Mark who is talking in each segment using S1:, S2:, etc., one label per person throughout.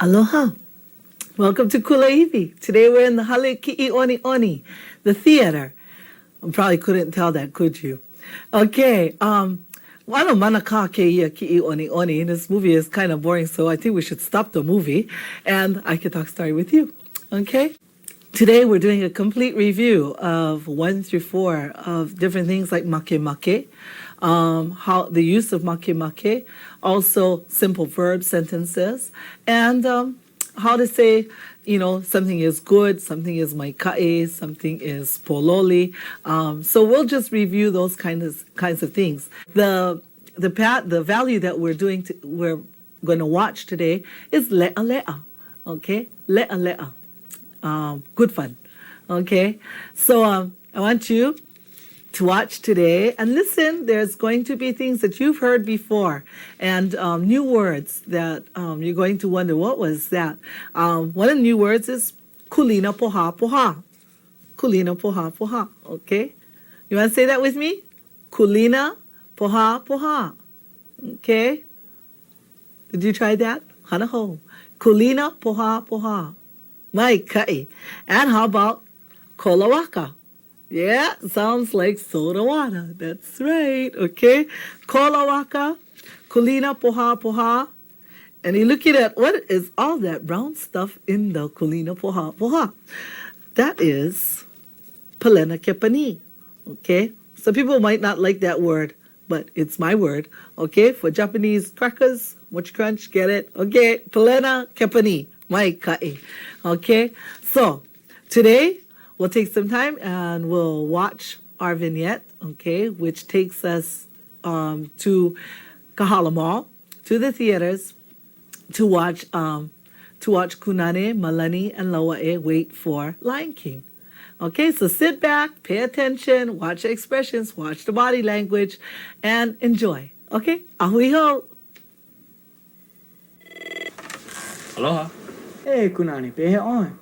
S1: Aloha. Welcome to Kulāiwi. Today we're in the Hale Ki'i Oni Oni, the theater. I probably couldn't tell that, could you? Okay, wano manaka keia ki'i oni oni. This movie is kind of boring, so I think we should stop the movie and I can talk story with you. Okay? Today we're doing a complete review of 1 through 4 of different things like make, how the use of make, also simple verb sentences, and how to say, something is good, something is maikae, something is pololi. So we'll just review those kinds of things. The value that we're going to watch today is le'a. Okay, le'a. Good fun. Okay, so I want you to watch today and listen. There's going to be things that you've heard before and new words that you're going to wonder, what was that? One of the new words is kulina poha poha. Kulina poha poha. Okay, you want to say that with me? Kulina poha poha. Okay, did you try that? Hanaho. Kulina poha poha. Mai kai. And how about kolawaka? Yeah, sounds like soda water. That's right. Okay. Kolawaka, kulina poha poha. And you're looking at, what is all that brown stuff in the kulina poha poha? That is palena kepani. Okay. So people might not like that word, but it's my word. Okay. For Japanese crackers, mochi crunch, get it? Okay. Palena kepani. Mai kai. Okay. So today, we'll take some time and we'll watch our vignette, okay, which takes us to Kahala Mall, to the theaters, to watch Kunane, Malani, and Loa'e wait for Lion King. Okay, so sit back, pay attention, watch the expressions, watch the body language, and enjoy. Okay, ahui ho.
S2: Aloha.
S3: Hey, Kunani, pehe on.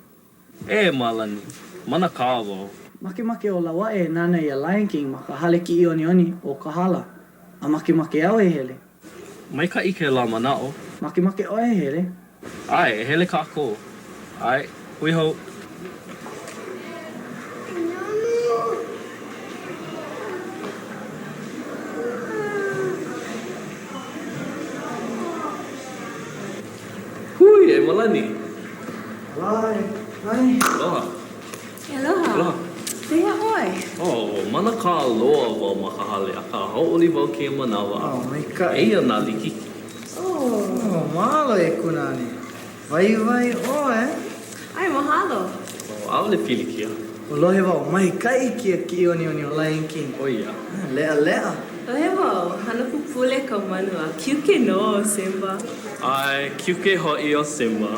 S2: E Malani, mana kāwo.
S3: Make o lawa e nana ia Lion King ma ka hale ki oni oni o Kahala. A make au e hele.
S2: Mai ka ike la manao.
S3: Make o e hele.
S2: Ai, e hele kako. Ai, hui ho. Hui, e Malani.
S3: Lai.
S2: Aloha.
S4: Aloha.
S2: Aloha.
S4: Pea oi.
S2: Oh, mana kā loa wau makahale a ka haoli wau ke manawa.
S3: Oh, mai ka.
S2: Eia nā liki.
S4: Oh.
S3: Oh, mahalo e Kunani. Vai oe.
S4: Ai, mahalo.
S2: Oh, aole pili kia.
S3: O lohe wau, mai kai kia ki oni oni o Lion King.
S2: O ia.
S3: Lea.
S4: Lohe wau, hana pupule ka manua. Kiuke no, Simba.
S2: Ai, kiuke hoi o Simba.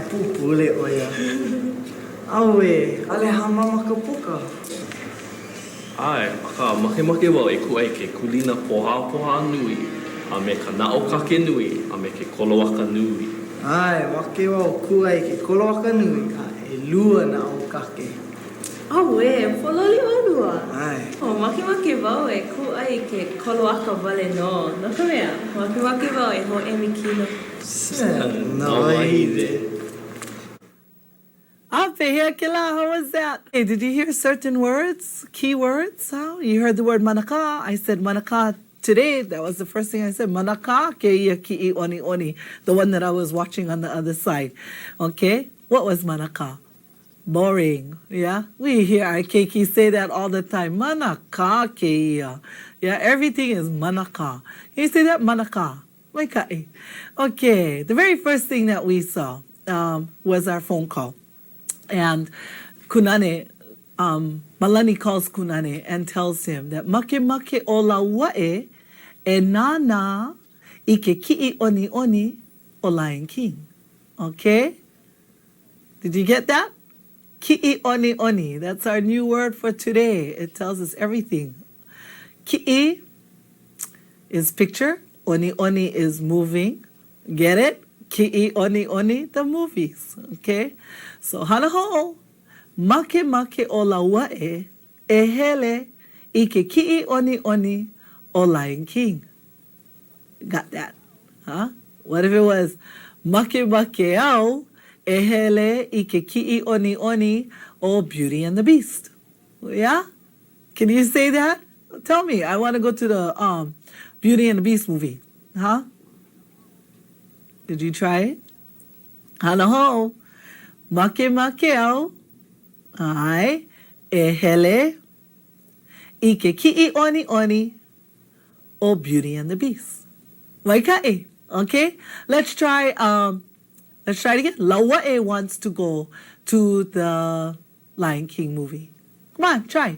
S3: Pupule o ia. Aue, ale hamama ka puka.
S2: Ai, aka make wau e kuai ke kulina poha nui, a me ka nao kake nui, a me ke kolowaka nui.
S3: Ai, wake wau kuai ke koloaka nui, a e lua na o kake.
S4: Aue, pololi olua.
S3: Ai.
S4: Oh, make wau e kuai ke koloaka wale no. No ka mea, make wau e ho emi kino.
S3: Nawaide.
S1: How was that? Hey, did you hear certain words, key words? You heard the word manaka. I said manaka today. That was the first thing I said. Manaka keia ki'i oni oni, the one that I was watching on the other side. Okay? What was manaka? Boring. Yeah? We hear our keiki say that all the time. Manaka keia. Yeah, everything is manaka. Can you say that? Manaka. Maikai. Okay, the very first thing that we saw was our phone call. And Kunane, Malani calls Kunane and tells him that make o la wae e nana ike ki'i oni oni o Lion King. Okay? Did you get that? Ki'i oni oni. That's our new word for today. It tells us everything. Ki'i is picture. Oni oni is moving. Get it? Ki'i oni oni, the movies. Okay? So hana ho'o, make o la wae e hele ike ki'i oni oni o Lion King. Got that? Huh? What if it was Makemakeo e hele I ke ki'i oni oni o Beauty and the Beast. Yeah? Can you say that? Tell me. I want to go to the Beauty and the Beast movie. Huh? Did you try it? Hanaho. Makemakeo ai e hele I ke ki'i oni oni o Beauty and the Beast. Waikai. Okay? Let's try it again. Laua'e wants to go to the Lion King movie. Come on, try.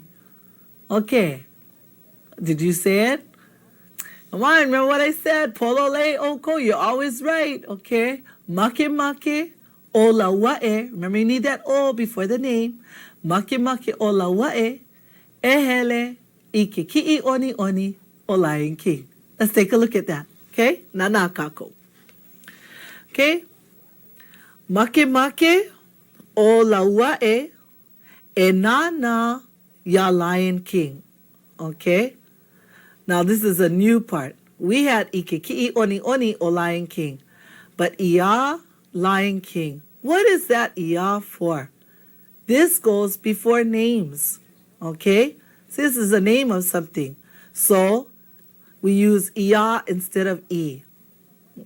S1: Okay. Did you say it? Come on, remember what I said. Polole oko, you're always right. Okay? Make o laua'e. Remember you need that o before the name. Make o laua'e. Ehele I ke ki'i oni oni o Lion King. Let's take a look at that. Okay? Nana kako. Okay? Make o laua'e e nana ya Lion King. Okay? Now this is a new part. We had ike ki'i oni oni o Lion King. But ia Lion King. What is that ia for? This goes before names. Okay? So this is a name of something. So we use ia instead of e.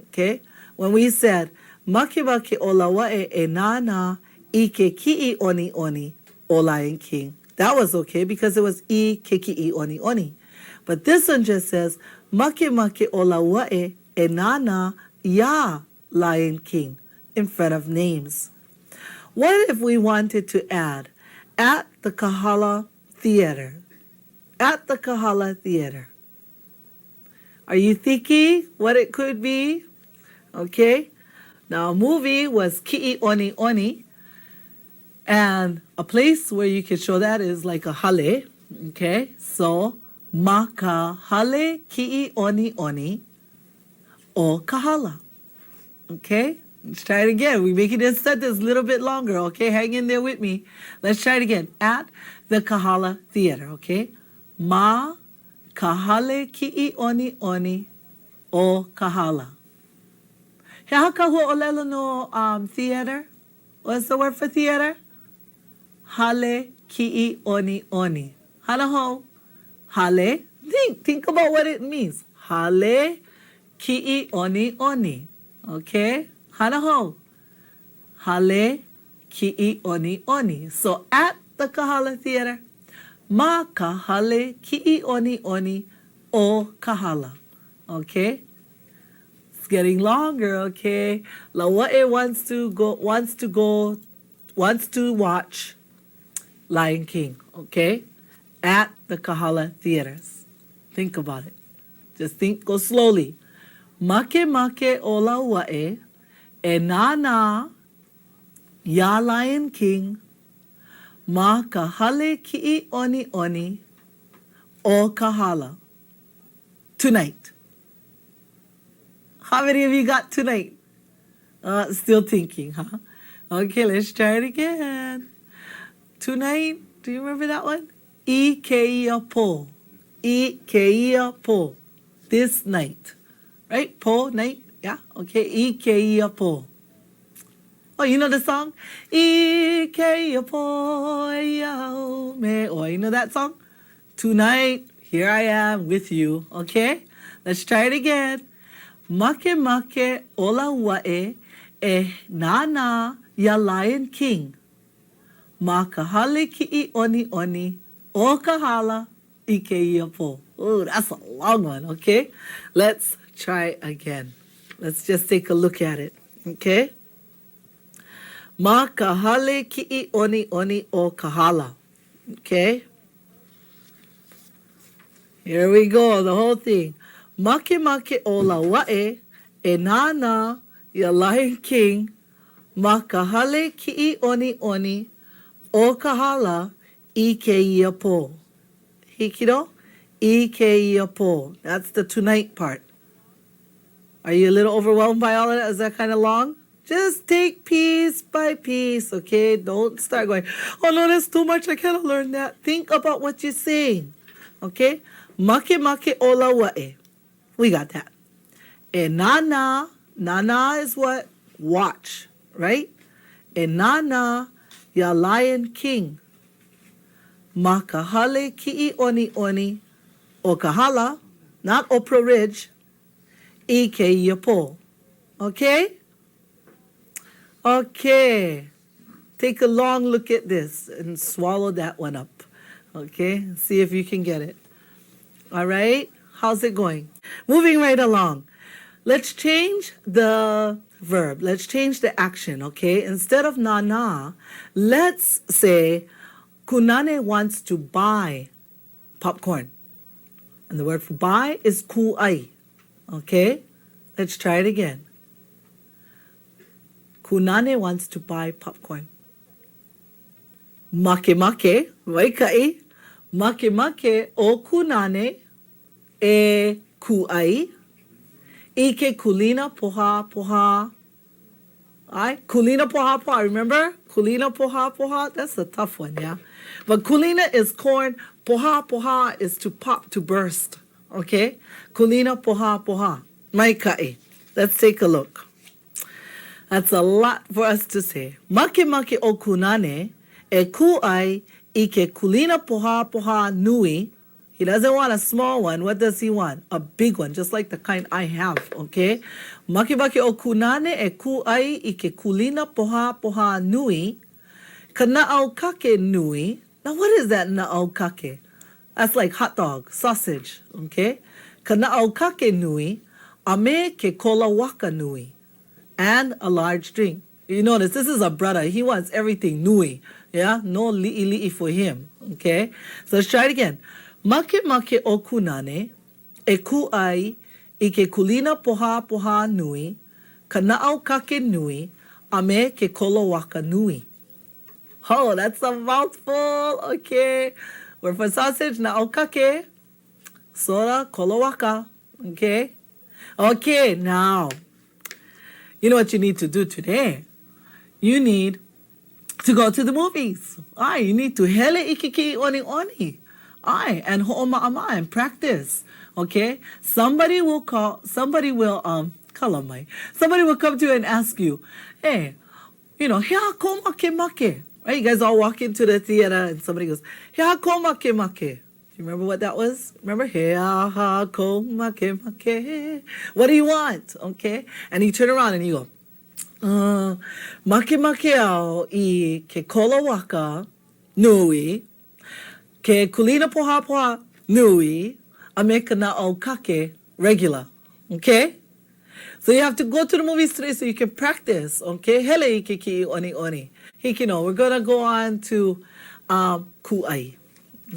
S1: Okay? When we said, Makimaki o laua'e e nana ike ki'i oni oni o Lion King. That was okay because it was I ke ki'i oni oni. But this one just says, Makimaki o laua'e e nana ya Lion King in front of names. What if we wanted to add at the Kahala Theater? At the Kahala Theater. Are you thinking what it could be? Okay. Now, a movie was Ki'i Oni Oni, and a place where you can show that is like a hale. Okay. So, Maka hale Ki'i Oni Oni o Kahala. Okay. Let's try it again. We're making this sentence a little bit longer. Okay. Hang in there with me. Let's try it again. At the Kahala Theater. Okay. Ma kahale ki'i oni oni o Kahala. He hakahua olelo no theater. What's the word for theater? Hale ki'i oni oni. Hanaho. Hale. Think about what it means. Hale ki'i oni oni. Okay? Hanaho. Hale ki'i oni oni. So at the Kahala Theater, ma kahale ki'i oni oni o Kahala. Okay? It's getting longer, okay? Laua'e wants to watch Lion King, okay? At the Kahala Theaters. Think about it. Just go slowly. Make o laua'e e nana ya Lion King ma kahale ki'i oni oni o Kahala. Tonight. How many of you got tonight? Still thinking, huh? Okay, let's try it again. Tonight, do you remember that one? I keia po. I keia po. This night. Right? Po, night. Yeah? Okay. I keia po. Oh, you know the song? I keia po yao me. Oh, you know that song? Tonight, here I am with you. Okay? Let's try it again. Make o laua'e e nana ya Lion King. Ma kahale ki'i oni oni o Kahala I keia po. Oh, that's a long one, okay? Let's try again. Let's just take a look at it, okay? Ma kahale ki'i oni oni o Kahala. Okay? Here we go, the whole thing. Make o laua'e e nana ya Lion King ma kahale ki'i oni oni o Kahala I keia po. Hikido? I keia po. That's the tonight part. Are you a little overwhelmed by all of that? Is that kind of long? Just take piece by piece, okay? Don't start going, oh no, that's too much. I cannot learn that. Think about what you're saying, okay? Make o laua'e. We got that. E nana. Nana is what? watch, right? E nana ya Lion King. Makahale ki'i oni oni. O kahala, not Oprah Ridge. Ike yapo. Okay? Okay. Take a long look at this and swallow that one up. Okay? See if you can get it. All right? How's it going? Moving right along. Let's change the verb. Let's change the action, okay? Instead of na, let's say Kunane wants to buy popcorn. And the word for buy is ku'ai. Okay? Let's try it again. Kunane wants to buy popcorn. Make, waikai. Make o kunane e ku'ai. Ike kulina poha. Kulina poha. Remember? Kulina poha. That's a tough one, yeah? But kulina is corn. Poha is to pop, to burst. Okay? Kulina poha. Maikai. Let's take a look. That's a lot for us to say. Make o kunane e ku'ai ike kulina poha nui. He doesn't want a small one. What does he want? A big one, just like the kind I have, okay? Make o kunane e ku'ai ike kulina poha nui. Ka na'au kake nui. Now what is that na'au kake? That's like hot dog, sausage, okay? Ka na'au kake nui. Ame ke kola waka nui. And a large drink. You notice this is a brother. He wants everything nui. Yeah? No li'i for him. Okay? So let's try it again. Make o kunane e ku'ai ike kulina poha nui. Ka na'au kake nui. Ame ke kola waka nui. Oh, that's a mouthful. Okay. Word for sausage, na'au kake. Soda, kola waka. Okay? Okay, now. You know what you need to do today? You need to go to the movies. You need to hele ikiki oni. And ho'oma'ama and practice. Okay? Somebody will come to you and ask you, hey, hea ko make. Right? You guys all walk into the theater and somebody goes, hea ko make. Do you remember what that was? Remember? Hea ko make. What do you want? Okay? And you turn around and you go, make au I ke kola waka nui. Ke kulina poha nui, ame ka na'au kake regular. Okay? So you have to go to the movies today so you can practice. Okay? Hele ike ki oni. Hikino, we're going to go on to ku'ai.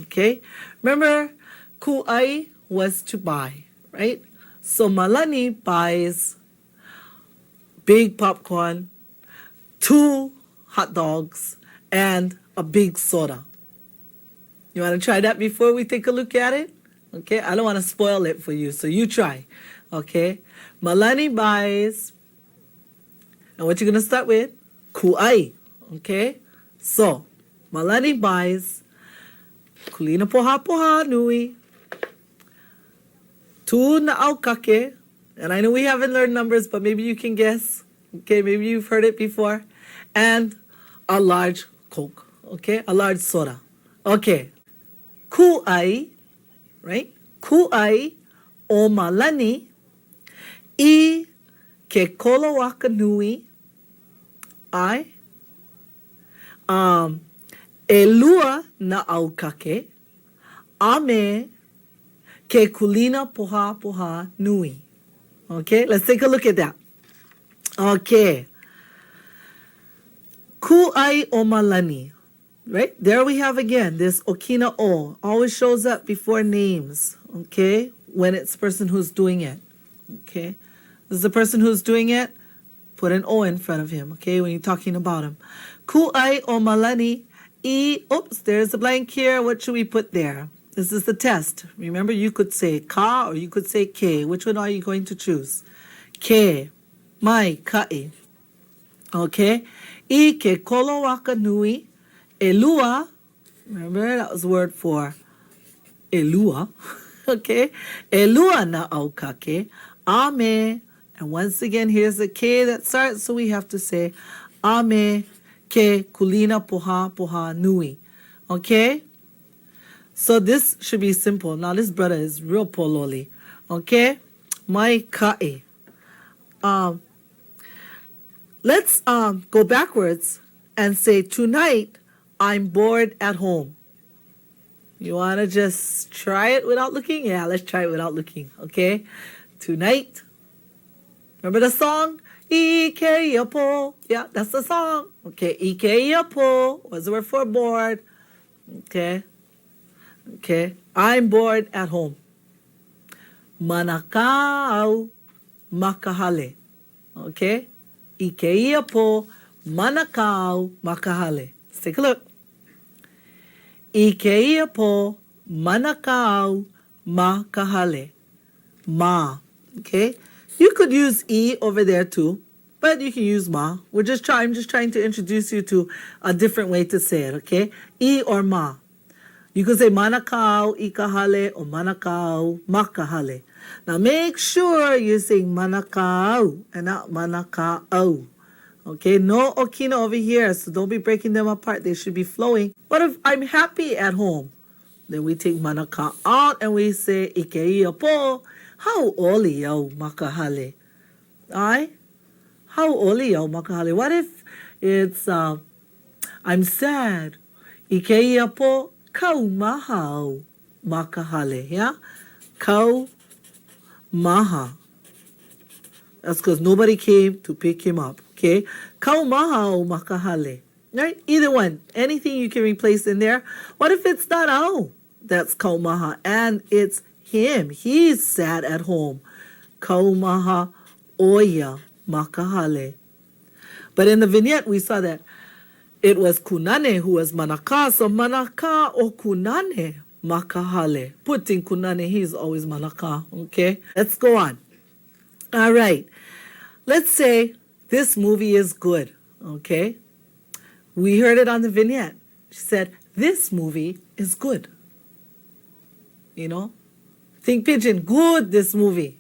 S1: Okay? Remember, ku'ai was to buy, right? So Malani buys big popcorn, 2 hot dogs, and a big soda. You want to try that before we take a look at it? Okay, I don't want to spoil it for you, so you try. Okay, Malani buys, and what you're going to start with? Ku'ai. Okay, so Malani buys kulina poha nui, 2 na'au kake, and I know we haven't learned numbers, but maybe you can guess. Okay, maybe you've heard it before, and a large Coke. Okay, a large soda. Okay. Ku'ai, right? Ku'ai o Malani I ke kola waka nui e lua na'au kake ame ke kulina poha nui. Okay, let's take a look at that. Okay. Ku'ai o Malani. Right? There we have again this okina o. Always shows up before names. Okay? When it's the person who's doing it. Okay? This is the person who's doing it. Put an o in front of him. Okay? When you're talking about him. Ku'ai o Malani oops, there's a blank here. What should we put there? This is the test. Remember, you could say ka or you could say ke. Which one are you going to choose? Ke. Mai kai. Okay? I ke kolo waka nui. Elua, remember that was the word for Elua, okay? Elua na'au kake, ame, And once again, here's the K that starts, so we have to say ame ke kulina poha poha nui. Okay? So this should be simple. Now this brother is real pololi. Okay? Mai ka'i. Let's go backwards and say, tonight I'm bored at home. You want to just try it without looking? Yeah, let's try it without looking. Okay? Tonight. Remember the song? Ike yapo. Yeah, that's the song. Okay, Ike yapo. What's the word for bored? Okay. Okay. I'm bored at home. Manakau makahale. Okay? Ike yapo. Manakau makahale. Let's take a look. Ike yapo. Manakau makahale. Ma. Okay? You could use E over there too, but you can use ma. I'm just trying to introduce you to a different way to say it, okay? E or ma. You could say manakau ikahale or manakau makahale. Now make sure you're saying manakau and not manakau. Okay, no okina over here, so don't be breaking them apart. They should be flowing. What if I'm happy at home? Then we take manaka out and we say ikeiya po. How oli yo makahale? Aye? How oli yo makahale? What if it's I'm sad? Ikeiya po kau mahau makahale, yeah? Kau maha. That's because nobody came to pick him up, okay? Kau mahau makahale. Right? Either one. Anything you can replace in there. What if it's not au? That's kau maha and it's him. He's sad at home. Kaumaha oya makahale. But in the vignette, we saw that it was kunane who was manaka. So manaka or kunane makahale. Putting kunane, he's always manaka. Okay? Let's go on. All right. Let's say this movie is good. Okay? We heard it on the vignette. She said, this movie is good. You know? Think Pigeon, good, this movie.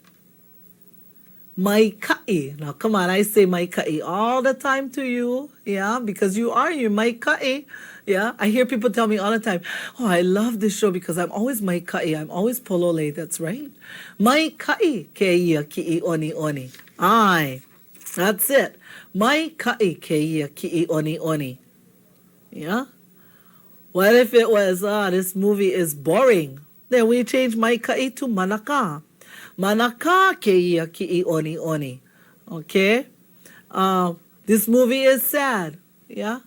S1: Mai ka'i. Now, come on, I say mai ka'i all the time to you. Yeah, because you're mai ka'i. Yeah, I hear people tell me all the time, oh, I love this show because I'm always mai ka'i. I'm always polole. That's right. Mai ka'i keia ki'i oni oni. Aye, that's it. Mai ka'i keia ki'i oni oni. Yeah? What if it was, this movie is boring? Then we change mai ka'i to manaka. Manaka keia ki'i oni oni. Okay? This movie is sad. Yeah?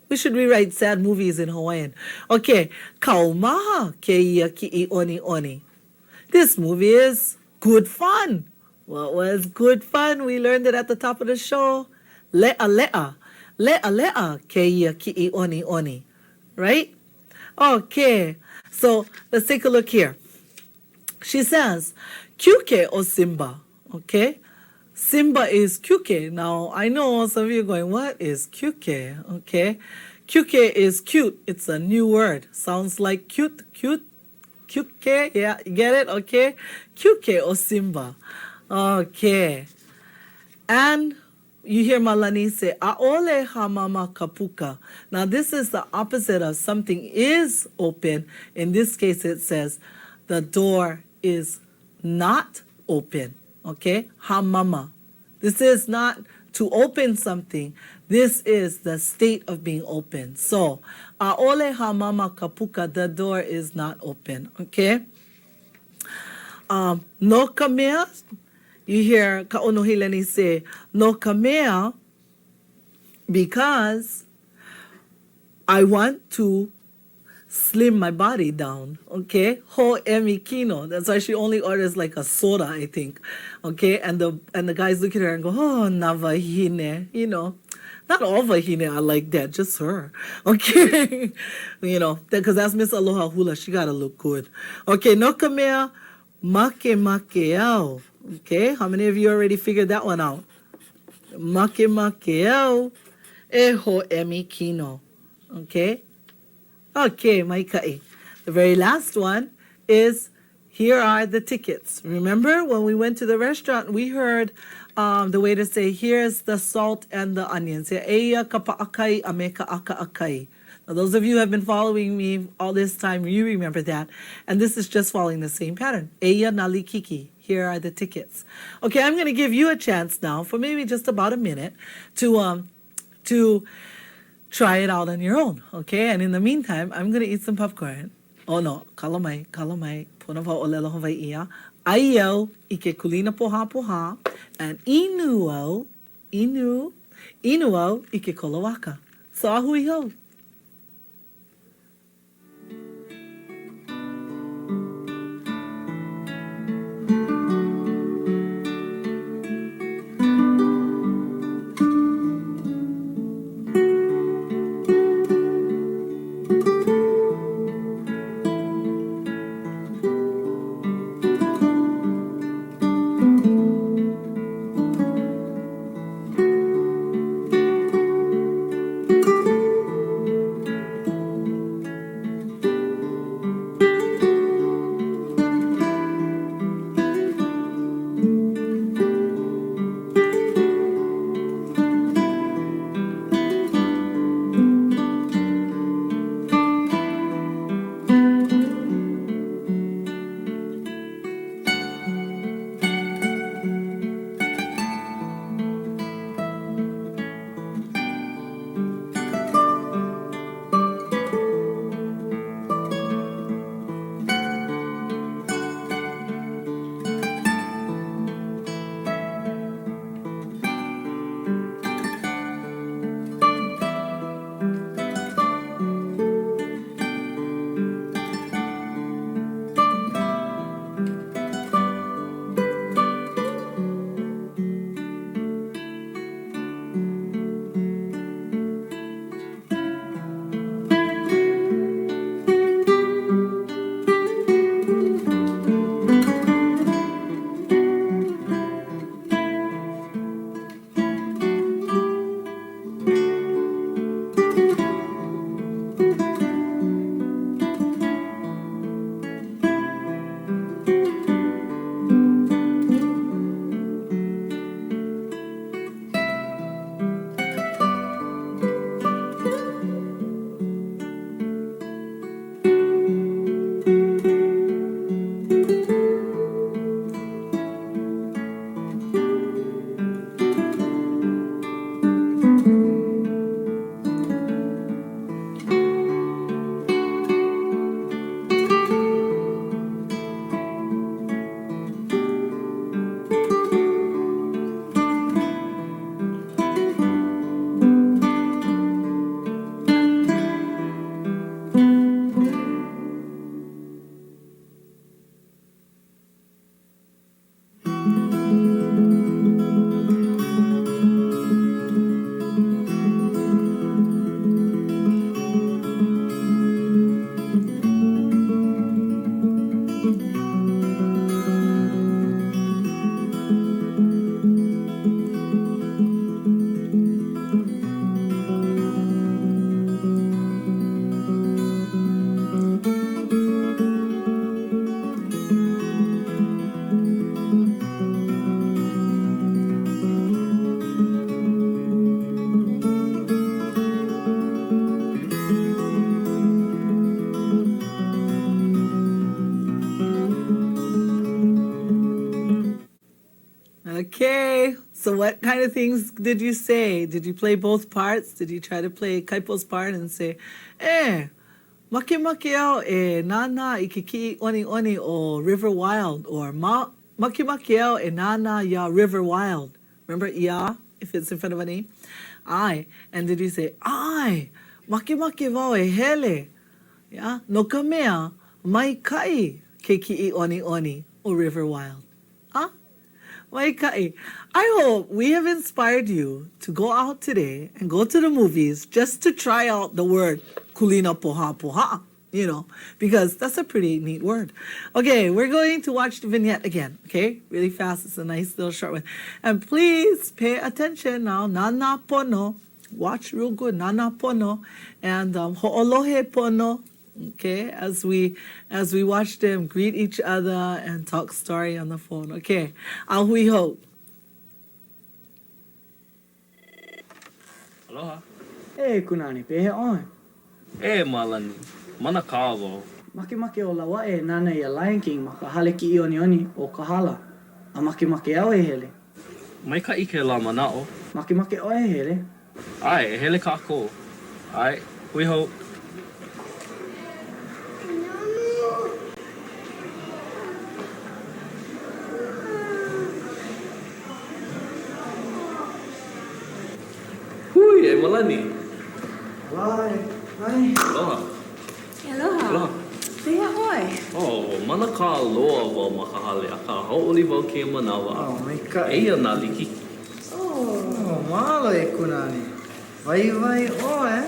S1: We should rewrite sad movies in Hawaiian. Okay. Kaumaha keia ki'i oni oni. This movie is good fun. What was good fun? We learned it at the top of the show. Le'a le'a. Le'a le'a keia ki'i oni oni. Right? Okay. So let's take a look here. She says, Kyuke or Simba. Okay? Simba is Kyuke. Now, I know some of you are going, what is Kyuke? Okay? Kyuke is cute. It's a new word. Sounds like cute. Kyuke. Yeah, you get it? Okay? Kyuke or Simba. Okay. And you hear Malani say, Aole hamama kapuka. Now, this is the opposite of something is open. In this case, it says the door is not open. Okay? Hamama. This is not to open something. This is the state of being open. So, Aole hamama kapuka, the door is not open. Okay? No kamea. You hear Ka'onohilani say, no kamea, because I want to slim my body down. Okay? Ho emi kino. That's why she only orders like a soda, I think. Okay? And the guys look at her and go, oh, navahine. You know, not all vahine are like that, just her. Okay? You know, because that's Miss Aloha Hula. She got to look good. Okay, no kamea, make makeao. Okay, how many of you already figured that one out? Make makeo eho emi kino. Okay? Okay, mai ka'i. The very last one is Here are the tickets. Remember when we went to the restaurant, we heard the way to say, here's the salt and the onions. Eia kapa'akai ame ka'aka'akai. Now, those of you who have been following me all this time, you remember that. And this is just following the same pattern. Eia nalikiki. Here are the tickets. Okay, I'm going to give you a chance now for maybe just about a minute to try it out on your own. Okay, and in the meantime, I'm going to eat some popcorn. Oh no, kalamai, punava olelo Hawai'i. Aiyo, ike kulina poha poha, and inuo, ike kolowaka. So ahui ho. Okay, so what kind of things did you say? Did you play both parts? Did you try to play Kaipo's part and say, make au nana ikiki oni oni o River Wild, or make au nana ya River Wild? Remember ya, if it's in front of a name? I. And did you say, make wau e hele? Yeah, no ka mea, mai kai ke ki'i oni oni o River Wild. I hope we have inspired you to go out today and go to the movies just to try out the word kulina poha poha, because that's a pretty neat word. Okay, we're going to watch the vignette again, okay? Really fast. It's a nice little short one. And please pay attention now. Nana pono. Watch real good. Nana pono. And ho'olohe pono. Okay, as we watch them greet each other and talk story on the phone. Okay, a hui hou.
S2: Aloha.
S3: E kunani, pehe oi.
S2: E malani, mana kāwau.
S3: Makemake o lawa e nana ia Lion King ma ka hale ki ionioni o ka hala. A makemake au e hele.
S2: Mai ka ike la manao.
S3: Makemake o e hele.
S2: Ai, e hele kākou. Ai, hui hou. Hui, e malani.
S3: Wai, wai.
S2: Aloha.
S4: Aloha.
S2: Aloha.
S4: Pea oi.
S2: Oh, mana kā loa wau ma ka hale, a ka ho'oli wau ke manawa.
S3: Oh, mai ka.
S2: Eia nā liki.
S4: Oh.
S3: Oh, mahalo e kunani. Vai vai oi.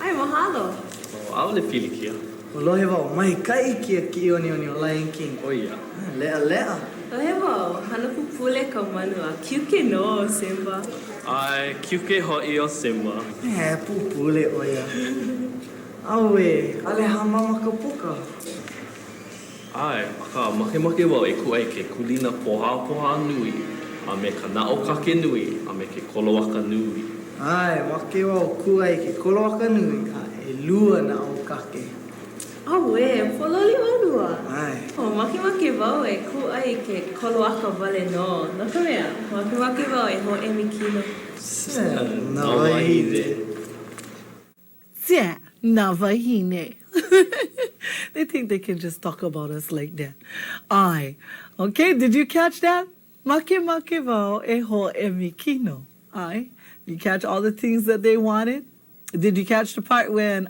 S4: Ai, mahalo.
S2: Oh, aole pili kia.
S3: O lohe wau, mai kai kia ki ionioni o Lion King.
S2: O ia.
S3: Lea lea.
S4: Lohe wau, hana pupule ka manua. Kiuke no, Simba.
S2: Ai, kiuke ho'i o Simba.
S3: E, pupule o ia. Au e, ale hamama ka puka.
S2: Ai, a ka makemake wau e kuai ke kulina poha nui, a me ka na'o kake nui, a me ke koloaka nui.
S3: Ai, make wau kuai ke koloaka nui, a e lua na o kake.
S4: Au e, pololi olua.
S3: Ai.
S4: O makemake wau e ku'ai ke koloaka wale no. No ka mea, makemake wau e ho emikino.
S3: Na wahine.
S1: Yeah, navahine. They think they can just talk about us like that. Ai. Okay, did you catch that? Make wau e ho emikino. Ai. You catch all the things that they wanted? Did you catch the part when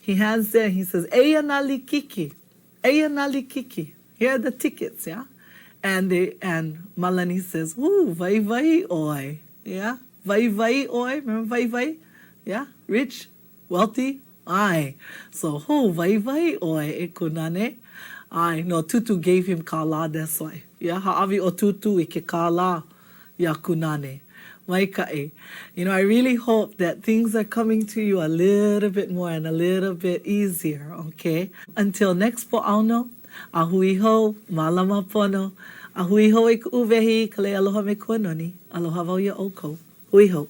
S1: he hands there, he says, Eia nali kiki. Eia nali kiki. Here are the tickets, yeah? And Malani says, ooh, vai vai oi. Yeah? Vai vai oi. Remember vai vai? Yeah? Rich, wealthy. Ai. So, vai vai oi e kunane. Ai. No, Tutu gave him kala, that's why. Yeah? Ha'awi o Tutu i ke kala ya kunane. Maika'i. You know, I really hope that things are coming to you a little bit more and a little bit easier, okay? Until next po'auno, a hui hou, malama pono, a hui hou e ku'uwehi, ka le aloha me kua noni, aloha wau ia oko. Hui hou.